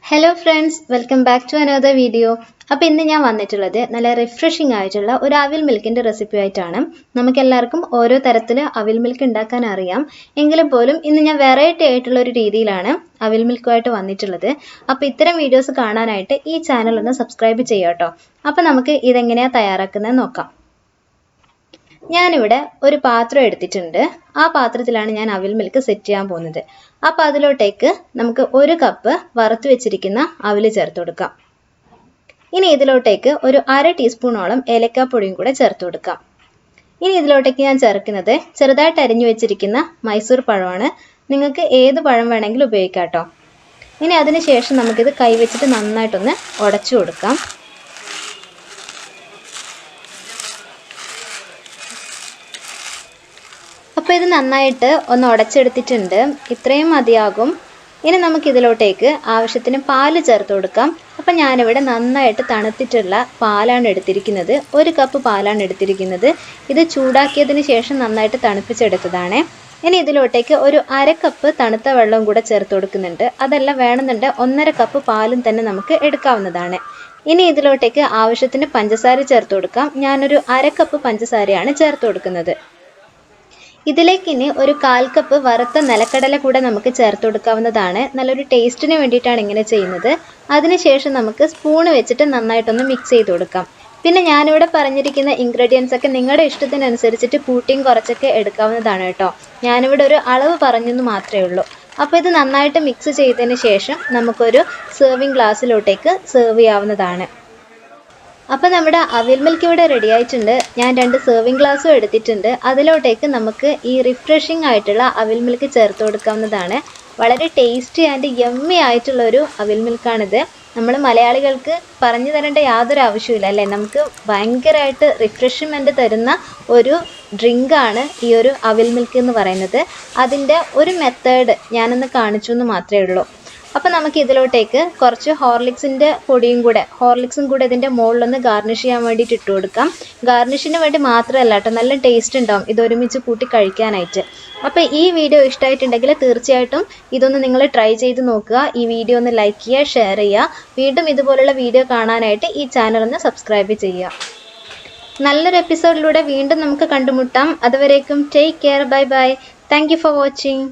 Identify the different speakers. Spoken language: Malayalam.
Speaker 1: Hello friends, welcome back to another video. അപ്പോൾ ഇന്ന് ഞാൻ വന്നിട്ടുള്ളത് നല്ല റിഫ്രഷിംഗ് ആയിട്ടുള്ള ഒരു അവിൽ മിൽക്കിന്റെ റെസിപ്പി ആയിട്ടാണ്. നമുക്കെല്ലാവർക്കും ഓരോ തരത്തിൽ അവിൽ മിൽക്ക് ഉണ്ടാക്കാൻ അറിയാം. എങ്കിലും പോലും ഇന്ന് ഞാൻ വെറൈറ്റി ആയിട്ടുള്ള ഒരു രീതിയിലാണ് അവിൽ മിൽക്കുമായിട്ട് വന്നിട്ടുള്ളത്. അപ്പോൾ ഇത്തരം വീഡിയോസ് കാണാനായിട്ട് ഈ ചാനൽ ഒന്ന് സബ്സ്ക്രൈബ് ചെയ്യാം ട്ടോ. അപ്പോൾ നമുക്ക് ഇതെങ്ങനെയാ തയ്യാറാക്കുന്നത് നോക്കാം. ഞാനിവിടെ ഒരു പാത്രം എടുത്തിട്ടുണ്ട്. ആ പാത്രത്തിലാണ് ഞാൻ അവിൽ മിൽക്ക് സെറ്റ് ചെയ്യാൻ പോകുന്നത്. അപ്പോൾ അതിലോട്ടേക്ക് നമുക്ക് 1 കപ്പ് വറുത്ത് വെച്ചിരിക്കുന്ന അവിൽ ചേർത്ത് കൊടുക്കാം. ഇനി ഇതിലോട്ടേക്ക് ഒരു 1/2 ടീസ്പൂണോളം ഏലക്കാപ്പൊടിയും കൂടെ ചേർത്ത് കൊടുക്കാം. ഇനി ഇതിലോട്ടേക്ക് ഞാൻ ചേർക്കുന്നത് ചെറുതായിട്ട് അരിഞ്ഞു വെച്ചിരിക്കുന്ന മൈസൂർ പഴമാണ്. നിങ്ങൾക്ക് ഏത് പഴം വേണമെങ്കിലും ഉപയോഗിക്കാം ട്ടോ. ഇനി അതിന് ശേഷം നമുക്കിത് കൈവച്ചിട്ട് നന്നായിട്ടൊന്ന് ഉടച്ചു കൊടുക്കാം. അപ്പോൾ ഇത് നന്നായിട്ട് ഒന്ന് ഉടച്ചെടുത്തിട്ടുണ്ട്. ഇത്രയും മതിയാകും. ഇനി നമുക്ക് ഇതിലോട്ടേക്ക് ആവശ്യത്തിന് പാല് ചേർത്ത് കൊടുക്കാം. അപ്പോൾ ഞാനിവിടെ നന്നായിട്ട് തണുത്തിട്ടുള്ള പാലാണ് എടുത്തിരിക്കുന്നത്. 1 കപ്പ് പാലാണ് എടുത്തിരിക്കുന്നത്. ഇത് ചൂടാക്കിയതിന് ശേഷം നന്നായിട്ട് തണുപ്പിച്ചെടുത്തതാണ്. ഇനി ഇതിലോട്ടേക്ക് ഒരു 1/2 കപ്പ് തണുത്ത വെള്ളവും കൂടെ ചേർത്ത് കൊടുക്കുന്നുണ്ട്. അതല്ല വേണമെന്നുണ്ട് 1/2 കപ്പ് പാലും തന്നെ നമുക്ക് എടുക്കാവുന്നതാണ്. ഇനി ഇതിലോട്ടേക്ക് ആവശ്യത്തിന് പഞ്ചസാര ചേർത്ത് കൊടുക്കാം. ഞാനൊരു 1/2 കപ്പ് പഞ്ചസാരയാണ് ചേർത്ത് കൊടുക്കുന്നത്. ഇതിലേക്ക് ഇനി ഒരു 1/4 കപ്പ് വറുത്ത നിലക്കടല കൂടെ നമുക്ക് ചേർത്ത് കൊടുക്കാവുന്നതാണ്. നല്ലൊരു ടേസ്റ്റിന് വേണ്ടിയിട്ടാണ് ഇങ്ങനെ ചെയ്യുന്നത്. അതിനുശേഷം നമുക്ക് സ്പൂൺ വെച്ചിട്ട് നന്നായിട്ടൊന്ന് മിക്സ് ചെയ്ത് കൊടുക്കാം. പിന്നെ ഞാനിവിടെ പറഞ്ഞിരിക്കുന്ന ഇൻഗ്രീഡിയൻസ് ഒക്കെ നിങ്ങളുടെ ഇഷ്ടത്തിനനുസരിച്ചിട്ട് കൂട്ടിയും കുറച്ചൊക്കെ എടുക്കാവുന്നതാണ് കേട്ടോ. ഞാനിവിടെ ഒരു അളവ് പറഞ്ഞെന്ന് മാത്രമേ ഉള്ളൂ. അപ്പോൾ ഇത് നന്നായിട്ട് മിക്സ് ചെയ്തതിന് ശേഷം നമുക്കൊരു സെർവിങ് ഗ്ലാസ്സിലോട്ടേക്ക് സെർവ് ചെയ്യാവുന്നതാണ്. അപ്പോൾ നമ്മുടെ അവിൽ മിൽക്ക് ഇവിടെ റെഡി ആയിട്ടുണ്ട്. ഞാൻ 2 സെർവിങ് ഗ്ലാസ്സും എടുത്തിട്ടുണ്ട്. അതിലോട്ടേക്ക് നമുക്ക് ഈ റിഫ്രഷിംഗ് ആയിട്ടുള്ള അവിൽ മിൽക്ക് ചേർത്ത് കൊടുക്കാവുന്നതാണ്. വളരെ ടേസ്റ്റി ആൻഡ് യമ്മി ആയിട്ടുള്ള ഒരു അവിൽ മിൽക്കാണിത്. നമ്മൾ മലയാളികൾക്ക് പറഞ്ഞു തരേണ്ട യാതൊരു ആവശ്യമില്ല അല്ലേ. നമുക്ക് ഭയങ്കരമായിട്ട് റിഫ്രഷ്മെൻറ്റ് തരുന്ന ഒരു ഡ്രിങ്കാണ് ഈ ഒരു അവിൽ മിൽക്ക് എന്ന് പറയുന്നത്. അതിൻ്റെ ഒരു മെത്തേഡ് ഞാനൊന്ന് കാണിച്ചു എന്ന് മാത്രമേ ഉള്ളൂ. അപ്പോൾ നമുക്ക് ഇതിലോട്ടേക്ക് കുറച്ച് ഹോർലിക്സും കൂടെ ഇതിൻ്റെ മുകളിലൊന്ന് ഗാർണിഷ് ചെയ്യാൻ വേണ്ടിയിട്ട് ഇട്ട് കൊടുക്കാം. ഗാർണിഷിന് വേണ്ടി മാത്രമല്ല കേട്ടോ, നല്ല ടേസ്റ്റ് ഉണ്ടാവും ഇതൊരുമിച്ച് കൂട്ടി കഴിക്കാനായിട്ട്. അപ്പോൾ ഈ വീഡിയോ ഇഷ്ടമായിട്ടുണ്ടെങ്കിൽ തീർച്ചയായിട്ടും ഇതൊന്ന് നിങ്ങൾ ട്രൈ ചെയ്ത് നോക്കുക. ഈ വീഡിയോ ഒന്ന് ലൈക്ക് ചെയ്യുക, ഷെയർ ചെയ്യുക. വീണ്ടും ഇതുപോലുള്ള വീഡിയോ കാണാനായിട്ട് ഈ ചാനൽ ഒന്ന് സബ്സ്ക്രൈബ് ചെയ്യുക. നല്ലൊരു എപ്പിസോഡിലൂടെ വീണ്ടും നമുക്ക് കണ്ടുമുട്ടാം. അതുവരേക്കും take care, bye bye. Thank you for watching.